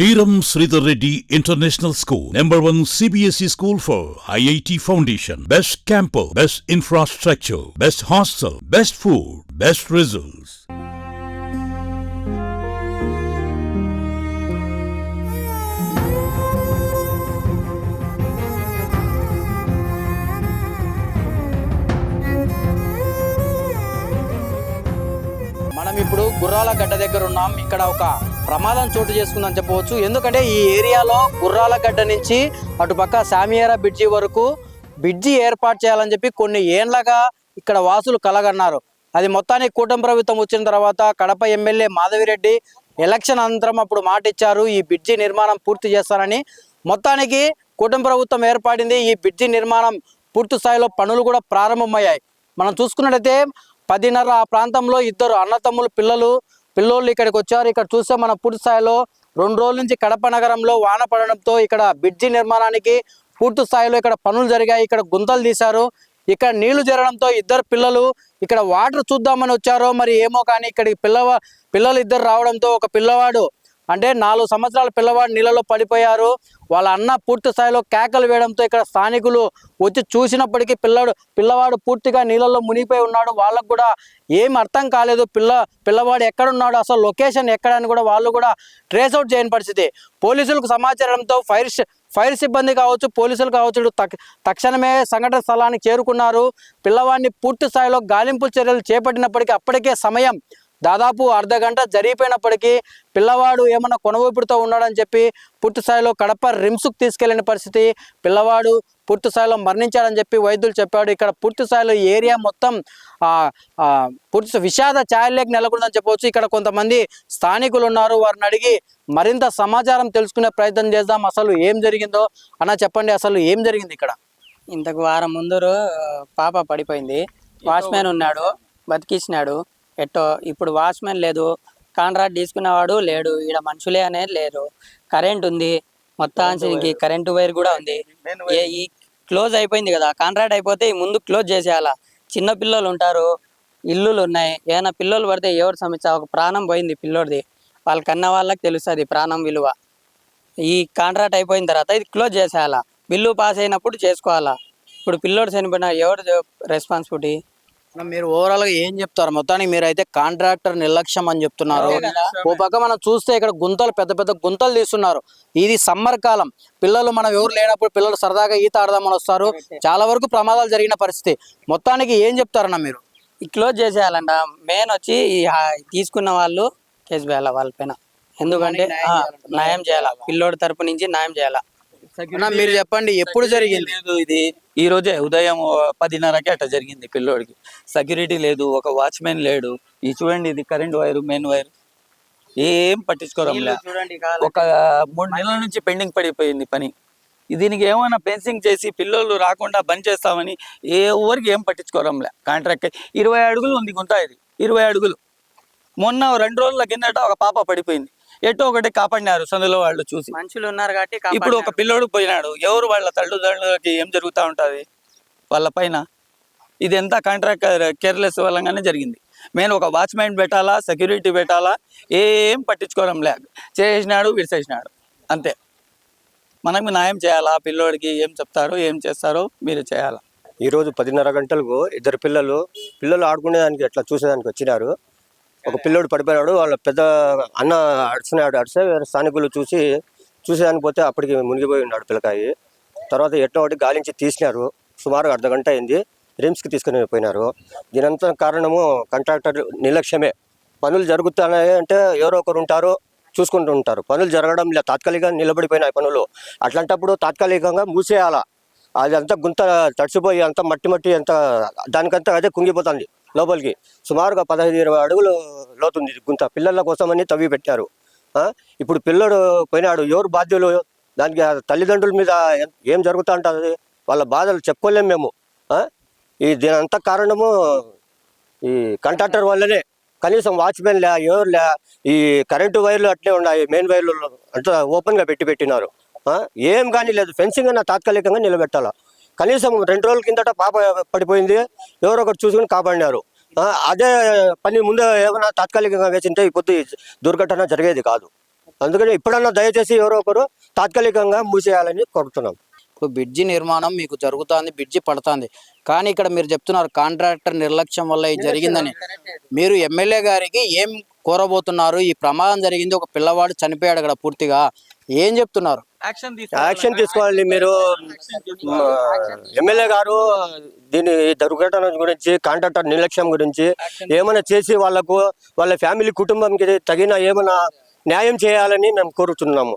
Bhiram Sridhar Reddy International School, #1 CBSE school for IIT Foundation, best campus, best infrastructure, best hostel, best food, best results. మనం ఇప్పుడు గుర్రాలగడ్డ దగ్గర ఉన్నాం. ఇక్కడ ఒక ప్రమాదం చోటు చేసుకుందని చెప్పవచ్చు. ఎందుకంటే ఈ ఏరియాలో గుర్రాలగడ్డ నుంచి అటుపక్క శామియారా బ్రిడ్జి వరకు బ్రిడ్జి ఏర్పాటు చేయాలని చెప్పి కొన్ని ఏండ్లగా ఇక్కడ వాసులు కలగన్నారు. అది మొత్తానికి కూటమి ప్రభుత్వం వచ్చిన తర్వాత కడప ఎమ్మెల్యే మాధవిరెడ్డి ఎలక్షన్ అనంతరం అప్పుడు మాట ఇచ్చారు, ఈ బ్రిడ్జి నిర్మాణం పూర్తి చేస్తారని. మొత్తానికి కూటమి ప్రభుత్వం ఏర్పడింది. ఈ బ్రిడ్జి నిర్మాణం పూర్తి స్థాయిలో పనులు కూడా ప్రారంభమయ్యాయి. మనం చూసుకున్నట్లయితే 10:30 ఆ ప్రాంతంలో ఇద్దరు అన్నతమ్ములు పిల్లోళ్ళు ఇక్కడికి వచ్చారు. ఇక్కడ చూస్తే మన పూర్తి స్థాయిలో 2 రోజుల నుంచి కడప నగరంలో వాన పడడంతో ఇక్కడ బ్రిడ్జి నిర్మాణానికి పూర్తి స్థాయిలో ఇక్కడ పనులు జరిగాయి. ఇక్కడ గుంతలు తీశారు. ఇక్కడ నీళ్లు చేరడంతో ఇద్దరు పిల్లలు ఇక్కడ వాటర్ చూద్దామని వచ్చారో మరి ఏమో కానీ ఇక్కడికి పిల్లలు ఇద్దరు రావడంతో ఒక పిల్లవాడు అంటే 4 సంవత్సరాల పిల్లవాడు నీళ్ళలో పడిపోయారు. వాళ్ళ అన్న పూర్తి స్థాయిలో కేకలు వేయడంతో ఇక్కడ స్థానికులు వచ్చి చూసినప్పటికీ పిల్లవాడు పూర్తిగా నీళ్ళలో మునిగిపోయి ఉన్నాడు. వాళ్ళకు కూడా ఏం అర్థం కాలేదు, పిల్లవాడు ఎక్కడున్నాడు, అసలు లొకేషన్ ఎక్కడని కూడా వాళ్ళు కూడా ట్రేస్ అవుట్ చేయని పరిస్థితి. పోలీసులకు సమాచారంతో ఫైర్ సిబ్బంది కావచ్చు, పోలీసులు కావచ్చు తక్షణమే సంఘటన స్థలానికి చేరుకున్నారు. పిల్లవాడిని పూర్తి స్థాయిలో గాలింపు చర్యలు చేపట్టినప్పటికీ అప్పటికే సమయం దాదాపు అర్ధగంట జరిగిపోయినప్పటికీ పిల్లవాడు ఏమన్నా కొనవూపిడితో ఉన్నాడని చెప్పి పూర్తి స్థాయిలో కడప రిమ్స్కు తీసుకెళ్లిన పరిస్థితి. పిల్లవాడు పూర్తి స్థాయిలో మరణించాడని చెప్పి వైద్యులు చెప్పాడు. ఇక్కడ పూర్తి స్థాయిలో ఏరియా మొత్తం పూర్తి విషాద ఛాయల్లోకి నెలకొందని చెప్పవచ్చు. ఇక్కడ కొంతమంది స్థానికులు ఉన్నారు, వారిని అడిగి మరింత సమాచారం తెలుసుకునే ప్రయత్నం చేద్దాం. అసలు ఏం జరిగిందో అన్న చెప్పండి, అసలు ఏం జరిగింది ఇక్కడ? ఇంతకు వారం ముందు పాప పడిపోయింది. వాచ్మెన్ ఉన్నాడు, బతికించినాడు. ఎట్టో ఇప్పుడు వాచ్మెన్ లేదు, కాంట్రాక్ట్ తీసుకున్నవాడు లేడు, ఈడ మనుషులే అనేది లేరు. కరెంట్ ఉంది, మొత్తానికి కరెంటు వైర్ కూడా ఉంది. ఈ క్లోజ్ అయిపోయింది కదా, కాంట్రాక్ట్ అయిపోతే ముందు క్లోజ్ చేసేయాలా. చిన్న పిల్లలు ఉంటారు, ఇల్లులు ఉన్నాయి, ఏమైనా పిల్లలు పడితే ఎవరు సమస్య, ఒక ప్రాణం పోయింది పిల్లోడిది. వాళ్ళ కన్న వాళ్ళకి తెలుస్తుంది ప్రాణం విలువ. ఈ కాంట్రాక్ట్ అయిపోయిన తర్వాత ఇది క్లోజ్ చేసేయాలా, బిల్లు పాస్ అయినప్పుడు చేసుకోవాలా. ఇప్పుడు పిల్లోడు చనిపోయినా ఎవరు రెస్పాన్సిబిలిటీ? మీరు ఓవరాల్ గా ఏం చెప్తారు? మొత్తానికి మీరు అయితే కాంట్రాక్టర్ నిర్లక్ష్యం అని చెప్తున్నారు. ఓ పక్క మనం చూస్తే ఇక్కడ గుంతలు పెద్ద పెద్ద గుంతలు తీస్తున్నారు. ఇది సమ్మర్ కాలం, పిల్లలు మనం ఎవరు లేనప్పుడు పిల్లలు సరదాగా ఈత ఆడదామని వస్తారు. చాలా వరకు ప్రమాదాలు జరిగిన పరిస్థితి. మొత్తానికి ఏం చెప్తారన్న మీరు? ఈ క్లోజ్ చేసేయాలంట. మెయిన్ వచ్చి ఈ తీసుకున్న వాళ్ళు కేసు వేయాలి వాళ్ళ పైన. ఎందుకంటే న్యాయం చేయాలా, పిల్లోడి తరపు నుంచి న్యాయం చేయాలా. మీరు చెప్పండి, ఎప్పుడు జరిగింది ఇది? ఈ రోజే ఉదయం 10:30కి అట్లా జరిగింది. పిల్లోడికి సెక్యూరిటీ లేదు, ఒక వాచ్మెన్ లేడు. ఇది చూడండి, ఇది కరెంట్ వైర్, మెయిన్ వైర్, ఏం పట్టించుకోవడం లేదు. ఒక 3 నెలల నుంచి పెండింగ్ పడిపోయింది పని. దీనికి ఏమైనా ఫెన్సింగ్ చేసి పిల్లలు రాకుండా బంద్ చేస్తామని ఎవరికి ఏం పట్టించుకోవడం లే. కాంట్రాక్ట్ 20 అడుగులు ఉంది గుంత, ఇది 20 అడుగులు. మొన్న 2 రోజుల కిందట ఒక పాప పడిపోయింది. ఎటో ఒకటి కాపాడినారు సందులో వాళ్ళు చూసి. మనుషులు ఉన్నారు కాబట్టి. ఇప్పుడు ఒక పిల్లోడు పోయినాడు, ఎవరు వాళ్ళ తల్లిదండ్రులకి ఏం జరుగుతూ ఉంటుంది వాళ్ళ పైన? ఇది ఎంత కాంట్రాక్ట్ కేర్లెస్ వల్లగానే జరిగింది. మెయిన్ ఒక వాచ్మెన్ పెట్టాలా, సెక్యూరిటీ పెట్టాలా, ఏం పట్టించుకోవడం లేదు. చేసినాడు, విడిసేసినాడు, అంతే. మనకు న్యాయం చేయాలా, పిల్లోడికి ఏం చెప్తారో ఏం చేస్తారో మీరు చేయాలా. ఈరోజు 10:30 గంటలకు ఇద్దరు పిల్లలు ఆడుకునేదానికి ఎట్లా చూసేదానికి వచ్చినారు. ఒక పిల్లోడు పడిపోయినాడు, వాళ్ళ పెద్ద అన్న అడిస్తే స్థానికులు చూసేదానికి పోతే అప్పటికి మునిగిపోయి ఉన్నాడు పిల్లకాయి. తర్వాత ఎట్లా ఒకటి గాలించి తీసినారు. సుమారు అర్ధగంట అయింది. రిమ్స్కి తీసుకుని పోయినారు. దీనంతా కారణము కాంట్రాక్టర్ నిర్లక్ష్యమే. పనులు జరుగుతున్నాయి అంటే ఎవరో ఒకరు ఉంటారు, చూసుకుంటూ ఉంటారు. పనులు జరగడం లేదు, తాత్కాలికంగా నిలబడిపోయినాయి పనులు. అట్లాంటప్పుడు తాత్కాలికంగా మూసేయాలా. అది అంతా గుంత తడిసిపోయి అంతా మట్టి అంతా దానికంతా అదే కుంగిపోతుంది లోపలికి. సుమారుగా 15-20 అడుగులు లోతుంది గుంత. పిల్లల కోసమని తవ్వి పెట్టారు. ఇప్పుడు పిల్లడు పోయినాడు, ఎవరు బాధ్యులు? దానికి తల్లిదండ్రుల మీద ఏం జరుగుతూ ఉంటుంది, వాళ్ళ బాధలు చెప్పుకోలేము మేము. దీనంతా కారణము ఈ కాంట్రాక్టర్ వల్లనే. కనీసం వాచ్మెన్ లే, ఎవరు లే. ఈ కరెంటు వైర్లు అట్లే ఉన్నాయి, మెయిన్ వైర్లు అంతా ఓపెన్గా పెట్టినారు. ఏం కానీ లేదు. ఫెన్సింగ్ అన్న తాత్కాలికంగా నిలబెట్టాలా. కనీసం 2 రోజుల కిందట పాప పడిపోయింది, ఎవరో ఒకటి చూసుకుని కాపాడినారు. అదే పని ముందే ఏమైనా తాత్కాలికంగా వేసింటే ఇప్పుడు దుర్ఘటన జరిగేది కాదు. అందుకని ఇప్పుడన్నా దయచేసి ఎవరో ఒకరు తాత్కాలికంగా మూసేయాలని కోరుతున్నాం. ఇప్పుడు బ్రిడ్జి నిర్మాణం మీకు జరుగుతుంది, బ్రిడ్జి పడుతుంది, కానీ ఇక్కడ మీరు చెప్తున్నారు కాంట్రాక్టర్ నిర్లక్ష్యం వల్ల ఇది జరిగిందని. మీరు ఎమ్మెల్యే గారికి ఏం కోరబోతున్నారు? ఈ ప్రమాదం జరిగింది, ఒక పిల్లవాడు చనిపోయాడు అక్కడ పూర్తిగా, ఏం చెప్తున్నారు? యాక్షన్ తీసుకోవాలి మీరు. ఎమ్మెల్యే గారు దీని దుర్ఘటన గురించి, కాంట్రాక్టర్ నిర్లక్ష్యం గురించి ఏమైనా చేసి వాళ్ళ ఫ్యామిలీ కుటుంబంకి తగిన ఏమైనా న్యాయం చేయాలని మేము కోరుతున్నాము.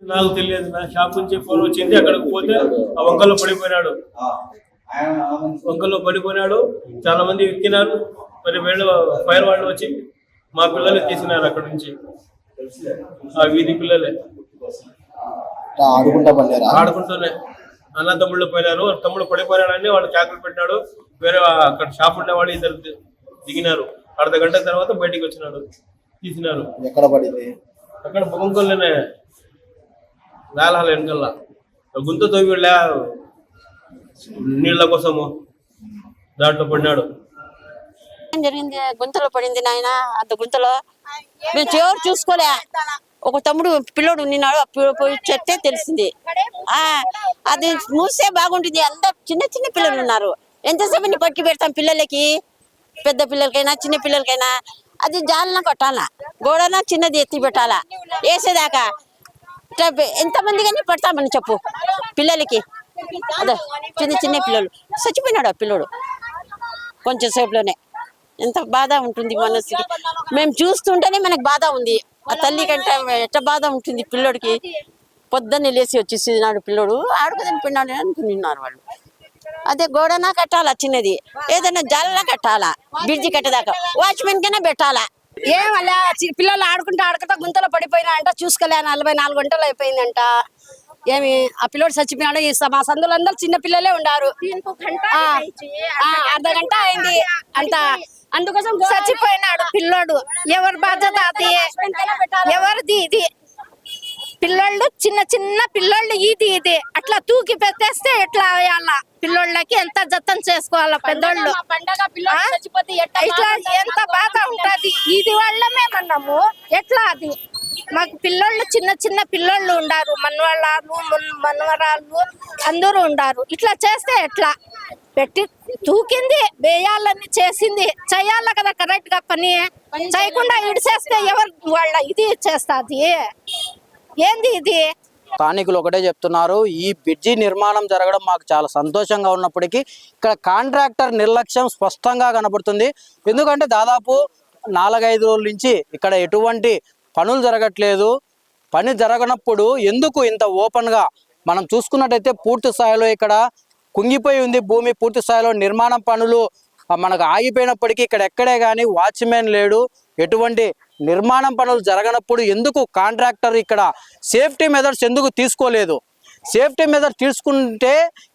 నాకు తెలియదు, నా షాప్ నుంచి ఫోన్ వచ్చింది. అక్కడికి పోతే ఆ వంకలో పడిపోయినాడు. చాలా మంది ఎక్కినారు. మరి వీళ్ళు ఫైర్ వాళ్ళు వచ్చి మా పిల్లలు తీసినారు అక్కడ నుంచి. ఆ వీధి పిల్లలే ఆడుకుంటూనే అన్న తమ్ముళ్ళు పోయినారు. తమ్ముడు పడిపోయినాడని వాళ్ళు చాకులు పెట్టినాడు. వేరే అక్కడ షాప్ ఉండేవాళ్ళు ఇద్దరు దిగినారు. అర్ధ గంట తర్వాత బయటికి వచ్చినాడు, తీసినారు. ఎక్కడ పడింది? అక్కడ బొంకొల్లోనే వేలాల వెనకల్లా గుంత తవ్వి నీళ్ళ కోసము దాంట్లో పడినాడు. జరిగింది, గుంతలో పడింది నాయన. అంత గుంతలో మేము ఎవరు చూసుకోలే. ఒక తమ్ముడు పిల్లోడు నిన్నాడు, పోయి చెప్తే తెలిసింది. అది మూసే బాగుంటుంది. అందరు చిన్న చిన్న పిల్లలు ఉన్నారు. ఎంతసేపు పట్టుకు పెడతాం పిల్లలకి, పెద్ద పిల్లలకైనా చిన్న పిల్లలకైనా. అది జాలన కొట్టాలా, గోడన చిన్నది ఎత్తి పెట్టాలా. వేసేదాకా ఎంతమంది కానీ పడతామని చెప్పు పిల్లలకి. అదే చిన్న చిన్న పిల్లలు చచ్చిపోయినాడు ఆ పిల్లోడు కొంచెం సేపులోనే. ఎంత బాధ ఉంటుంది మనసుకి. మేము చూస్తుంటేనే మనకు బాధ ఉంది. ఆ తల్లి కంటే ఎట్ట బాధ ఉంటుంది పిల్లోడికి. పొద్దున్నే లేచి వచ్చేసినాడు పిల్లోడు, ఆడుకుని పిన్నాడు అనుకున్నారు వాళ్ళు. అదే గోడనా కట్టాలా, చిన్నది ఏదైనా జాలనా కట్టాలా, బ్రిడ్జి కట్టేదాకా వాచ్మెన్ కైనా పెట్టాలా. ఏమలా పిల్లలు ఆడుకుంటా గుంతలో పడిపోయినా అంట. చూసుకోలే 44 గంటలు అయిపోయిందంట. ఏమి ఆ పిల్లోడు చచ్చిపోయినాడు. మా సందులో అందరూ చిన్న పిల్లలే ఉండారు. అర్ధ గంట అయింది అంత. అందుకోసం చచ్చిపోయినాడు పిల్లోడు. ఎవరి బాధ్యత అది? ఎవరిది ఇది? పిల్లోళ్ళు చిన్న చిన్న పిల్లోళ్ళు ఇది అట్లా తూకి పెట్టేస్తే ఎట్లా వేయాల? పిల్లోళ్ళకి ఎంత జతం చేసుకోవాలా పెద్దోళ్ళు? ఇట్లా ఎంత బాధ ఉంటది. ఇది వల్ల మేమన్నాము ఎట్లా అది? మాకు పిల్లోళ్ళు చిన్న చిన్న పిల్లోళ్ళు ఉండారు, మనవరాళ్ళు అందరూ ఉండారు. ఇట్లా చేస్తే ఎట్లా? పెట్టి తూకింది, వేయాలని చేసింది, చెయ్యాల కదా కరెక్ట్ గా. పని చేయకుండా ఇడిచేస్తే ఎవరు వాళ్ళ ఇది చేస్తుంది? ఏంది ఇది? స్థానికులు ఒకటే చెప్తున్నారు, ఈ బ్రిడ్జి నిర్మాణం జరగడం మాకు చాలా సంతోషంగా ఉన్నప్పటికీ ఇక్కడ కాంట్రాక్టర్ నిర్లక్ష్యం స్పష్టంగా కనబడుతుంది. ఎందుకంటే దాదాపు 4-5 రోజుల నుంచి ఇక్కడ ఎటువంటి పనులు జరగట్లేదు. పని జరగనప్పుడు ఎందుకు ఇంత ఓపెన్గా మనం చూసుకున్నట్టయితే పూర్తి స్థాయిలో ఇక్కడ కుంగిపోయి ఉంది భూమి. పూర్తి స్థాయిలో నిర్మాణం పనులు మనకు ఆగిపోయినప్పటికీ ఇక్కడ ఎక్కడే కానీ వాచ్మెన్ లేడు. ఎటువంటి నిర్మాణం పనులు జరగనప్పుడు ఎందుకు కాంట్రాక్టర్ ఇక్కడ సేఫ్టీ మెథడ్స్ ఎందుకు తీసుకోలేదు? సేఫ్టీ మెథడ్స్ తీసుకుంటే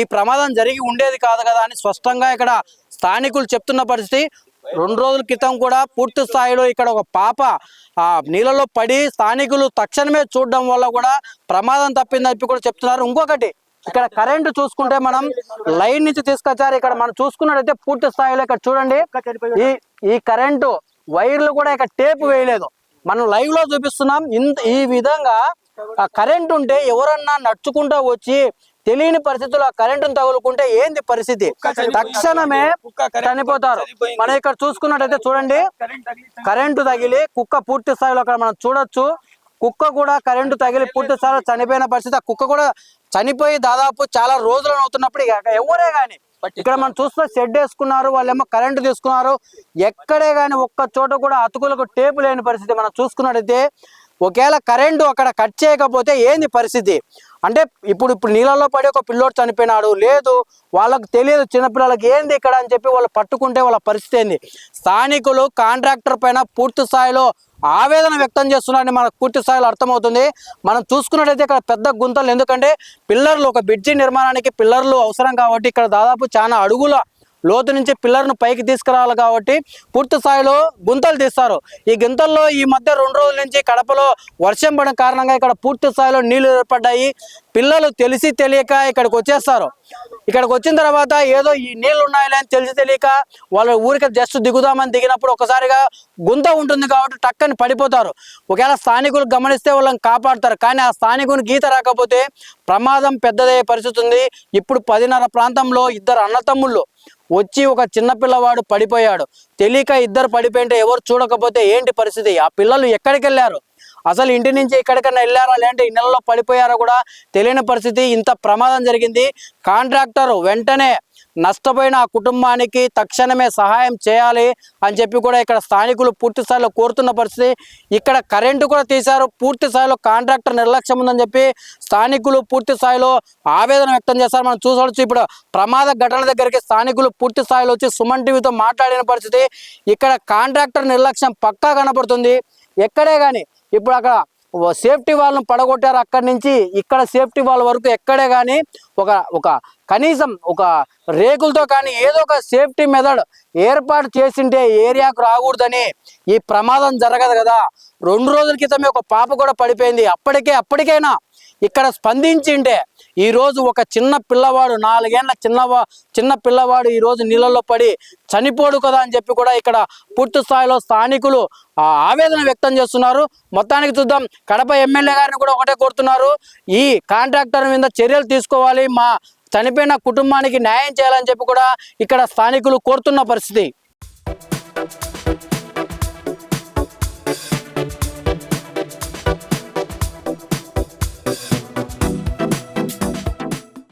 ఈ ప్రమాదం జరిగి ఉండేది కాదు కదా అని స్పష్టంగా ఇక్కడ స్థానికులు చెప్తున్న పరిస్థితి. 2 రోజుల క్రితం కూడా పూర్తి స్థాయిలో ఇక్కడ ఒక పాప నీళ్ళలో పడి స్థానికులు తక్షణమే చూడడం వల్ల కూడా ప్రమాదం తప్పిందని కూడా చెప్తున్నారు. ఇంకొకటి ఇక్కడ కరెంటు చూసుకుంటే మనం లైన్ నుంచి తీసుకొచ్చారు. ఇక్కడ మనం చూసుకున్నట్టయితే పూర్తి స్థాయిలో ఇక్కడ చూడండి ఈ కరెంటు వైర్లు కూడా ఇక్కడ టేప్ వేయలేదు. మనం లైవ్ లో చూపిస్తున్నాం. ఈ విధంగా కరెంట్ ఉంటే ఎవరన్నా నడుచుకుంటూ వచ్చి తెలియని పరిస్థితుల్లో ఆ కరెంటును తగులుకుంటే ఏంది పరిస్థితి? తక్షణమే చనిపోతారు. మనం ఇక్కడ చూసుకున్నట్టయితే చూడండి, కరెంటు తగిలి కుక్క పూర్తి స్థాయిలో అక్కడ మనం చూడొచ్చు. కుక్క కూడా కరెంటు తగిలి పూర్తి స్థాయిలో చనిపోయిన పరిస్థితి. ఆ కుక్క కూడా చనిపోయి దాదాపు చాలా రోజులు అవుతున్నప్పుడు ఎవరే కానీ ఇక్కడ మనం చూస్తే షెడ్ వేసుకున్నారు, వాళ్ళేమో కరెంటు తీసుకున్నారు. ఎక్కడే కానీ ఒక్క చోట కూడా అతుకులకు టేపు లేని పరిస్థితి. మనం చూసుకున్నట్టయితే ఒకవేళ కరెంటు అక్కడ కట్ చేయకపోతే ఏంది పరిస్థితి అంటే ఇప్పుడు నీళ్ళలో పడి ఒక పిల్లోడు చనిపోయినాడు, లేదు వాళ్ళకు తెలియదు చిన్నపిల్లలకి ఏంది ఇక్కడ అని చెప్పి వాళ్ళు పట్టుకుంటే వాళ్ళ పరిస్థితి ఏంది? స్థానికులు కాంట్రాక్టర్ పైన పూర్తి స్థాయిలో ఆవేదన వ్యక్తం చేస్తున్నారని మనకు పూర్తి స్థాయిలో అర్థమవుతుంది. మనం చూసుకున్నట్టయితే ఇక్కడ పెద్ద గుంతలు, ఎందుకంటే పిల్లర్లు ఒక బ్రిడ్జి నిర్మాణానికి పిల్లర్లు అవసరం కాబట్టి ఇక్కడ దాదాపు చాలా అడుగుల లోతు నుంచి పిల్లర్ను పైకి తీసుకురావాలి కాబట్టి పూర్తి స్థాయిలో గుంతలు తీస్తారు. ఈ గుంతల్లో ఈ మధ్య 2 రోజుల నుంచి కడపలో వర్షం పడిన కారణంగా ఇక్కడ పూర్తి స్థాయిలో నీళ్లు ఏర్పడ్డాయి. పిల్లలు తెలిసి తెలియక ఇక్కడికి వచ్చేస్తారు. ఇక్కడికి వచ్చిన తర్వాత ఏదో ఈ నీళ్లు ఉన్నాయిలే అని తెలిసి తెలియక వాళ్ళ ఊరికి జస్ట్ దిగుదామని దిగినప్పుడు ఒకసారిగా గుంత ఉంటుంది కాబట్టి టక్కని పడిపోతారు. ఒకవేళ స్థానికులు గమనిస్తే వాళ్ళని కాపాడతారు, కానీ ఆ స్థానికుని గీత రాకపోతే ప్రమాదం పెద్దదయ్యే పరిస్థితి ఉంది. ఇప్పుడు 10:30 ప్రాంతంలో 2 అన్నతమ్ముళ్ళు వచ్చి ఒక చిన్న పిల్లవాడు పడిపోయాడు. తెలియక 2 పడిపోయింటే ఎవరు చూడకపోతే ఏంటి పరిస్థితి? ఆ పిల్లలు ఎక్కడికి వెళ్ళారు? అసలు ఇంటి నుంచి ఎక్కడికైనా వెళ్ళారా లేదంటే ఈ నెలలో పడిపోయారా కూడా తెలియని పరిస్థితి. ఇంత ప్రమాదం జరిగింది. కాంట్రాక్టర్ వెంటనే నష్టపోయిన ఆ కుటుంబానికి తక్షణమే సహాయం చేయాలి అని చెప్పి కూడా ఇక్కడ స్థానికులు పూర్తి స్థాయిలో కోరుతున్న పరిస్థితి. ఇక్కడ కరెంటు కూడా తీశారు. పూర్తి స్థాయిలో కాంట్రాక్టర్ నిర్లక్ష్యం ఉందని చెప్పి స్థానికులు పూర్తి స్థాయిలో ఆవేదన వ్యక్తం చేస్తారు. మనం చూసవచ్చు ఇప్పుడు ప్రమాద ఘటన దగ్గరికి స్థానికులు పూర్తి స్థాయిలో వచ్చి సుమన్ టీవీతో మాట్లాడిన పరిస్థితి. ఇక్కడ కాంట్రాక్టర్ నిర్లక్ష్యం పక్కా కనపడుతుంది. ఎక్కడే కానీ ఇప్పుడు అక్కడ సేఫ్టీ వాల్ను పడగొట్టారు, అక్కడి నుంచి ఇక్కడ సేఫ్టీ వాల్ వరకు ఎక్కడే కానీ ఒక కనీసం ఒక రేకులతో కానీ ఏదో ఒక సేఫ్టీ మెథడ్ ఏర్పాటు చేసింటే ఏరియాకు రాకూడదని ఈ ప్రమాదం జరగదు కదా. 2 రోజుల క్రితమే ఒక పాప కూడా పడిపోయింది. అప్పటికైనా ఇక్కడ స్పందించింటే ఈరోజు ఒక చిన్న పిల్లవాడు 4 ఏళ్ల చిన్న పిల్లవాడు ఈరోజు నీళ్ళల్లో పడి చనిపోడు కదా అని చెప్పి కూడా ఇక్కడ పూర్తి స్థాయిలో స్థానికులు ఆవేదన వ్యక్తం చేస్తున్నారు. మొత్తానికి చూద్దాం. కడప ఎమ్మెల్యే గారిని కూడా ఒకటే కోరుతున్నారు, ఈ కాంట్రాక్టర్ మీద చర్యలు తీసుకోవాలి, మా చనిపోయిన కుటుంబానికి న్యాయం చేయాలని చెప్పి కూడా ఇక్కడ స్థానికులు కోరుతున్న పరిస్థితి.